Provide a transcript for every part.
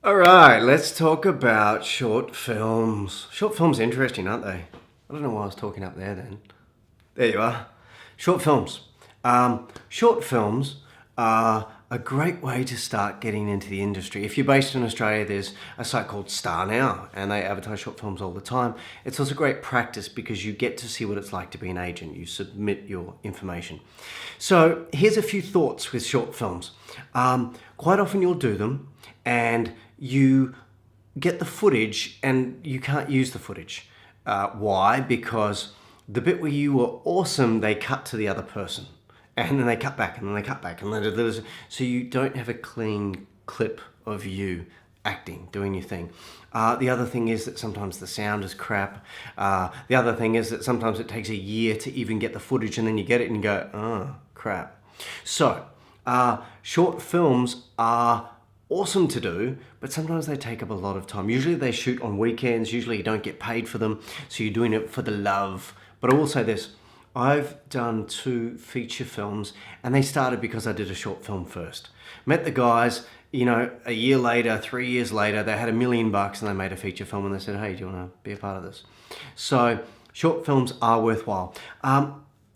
All right, let's talk about short films. Short films are interesting, aren't they? I don't know why I was talking up there then. There you are. Short films. Short films are a great way to start getting into the industry. If you're based in Australia, there's a site called Star Now, and they advertise short films all the time. It's also great practice because you get to see what it's like to be an agent. You submit your information. So here's a few thoughts with short films. Quite often you'll do them, and you get the footage and you can't use the footage. Why? Because the bit where you were awesome, they cut to the other person. And then they cut back, and then they cut back, and then so you don't have a clean clip of you acting, doing your thing. The other thing is that sometimes the sound is crap. The other thing is that sometimes it takes a year to even get the footage, and then you get it and you go, oh, crap. So, short films are awesome to do, but sometimes they take up a lot of time. Usually they shoot on weekends, usually you don't get paid for them, so you're doing it for the love. But I will say this, I've done 2 feature films, and they started because I did a short film first. Met the guys, you know, a year later, 3 years later, they had $1 million and they made a feature film and they said, hey, do you want to be a part of this? So short films are worthwhile.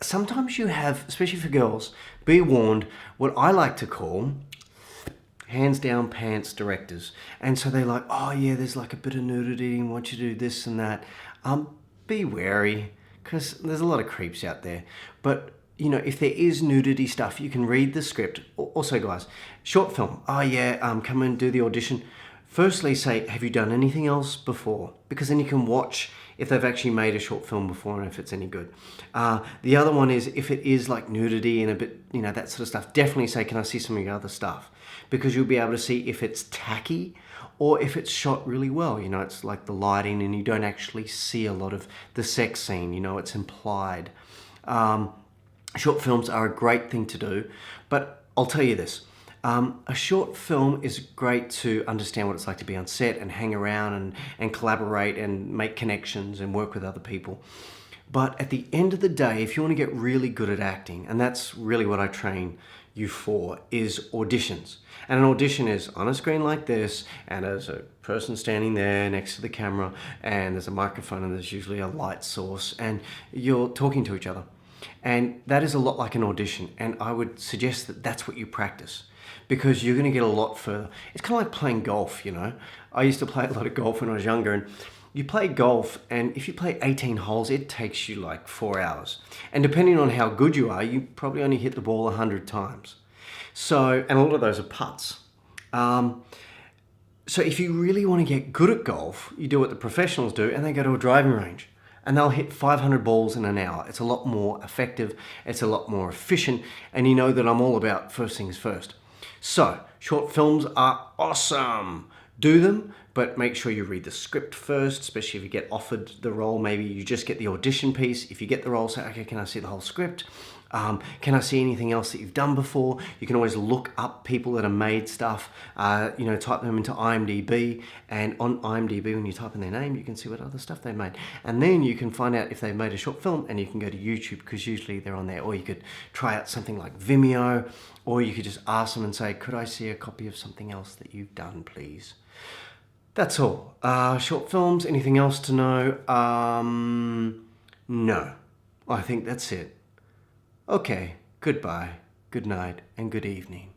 Sometimes you have, especially for girls, be warned, what I like to call hands down pants directors. And so they're like, oh yeah, there's like a bit of nudity and want you to do this and that. Be wary, because there's a lot of creeps out there. But, you know, if there is nudity stuff, you can read the script. Also, guys, short film. Oh, yeah, come and do the audition. Firstly, say, have you done anything else before? Because then you can watch if they've actually made a short film before and if it's any good. The other one is if it is like nudity and a bit, you know, that sort of stuff, definitely say, can I see some of your other stuff? Because you'll be able to see if it's tacky or if it's shot really well. You know, it's like the lighting and you don't actually see a lot of the sex scene, you know, it's implied. Short films are a great thing to do, but I'll tell you this. A short film is great to understand what it's like to be on set and hang around and collaborate and make connections and work with other people. But at the end of the day, if you want to get really good at acting, and that's really what I train you for, is auditions. And an audition is on a screen like this, and there's a person standing there next to the camera, and there's a microphone, and there's usually a light source, and you're talking to each other. And that is a lot like an audition, and I would suggest that that's what you practice, because you're going to get a lot further. It's kind of like playing golf, you know. I used to play a lot of golf when I was younger, and you play golf, and if you play 18 holes, it takes you like 4 hours. And depending on how good you are, you probably only hit the ball 100 times. So, and a lot of those are putts. So if you really want to get good at golf, you do what the professionals do, and they go to a driving range. And they'll hit 500 balls in an hour. It's a lot more effective, it's a lot more efficient, and you know that I'm all about first things first. So, short films are awesome. Do them, but make sure you read the script first, especially if you get offered the role. Maybe you just get the audition piece. If you get the role, say, okay, can I see the whole script? Can I see anything else that you've done before? You can always look up people that have made stuff, you know, type them into IMDb, and on IMDb, when you type in their name, you can see what other stuff they made. And then you can find out if they've made a short film, and you can go to YouTube, because usually they're on there. Or you could try out something like Vimeo, or you could just ask them and say, could I see a copy of something else that you've done, please? That's all. Short films, anything else to know? No. I think that's it. Okay, goodbye, good night, and good evening.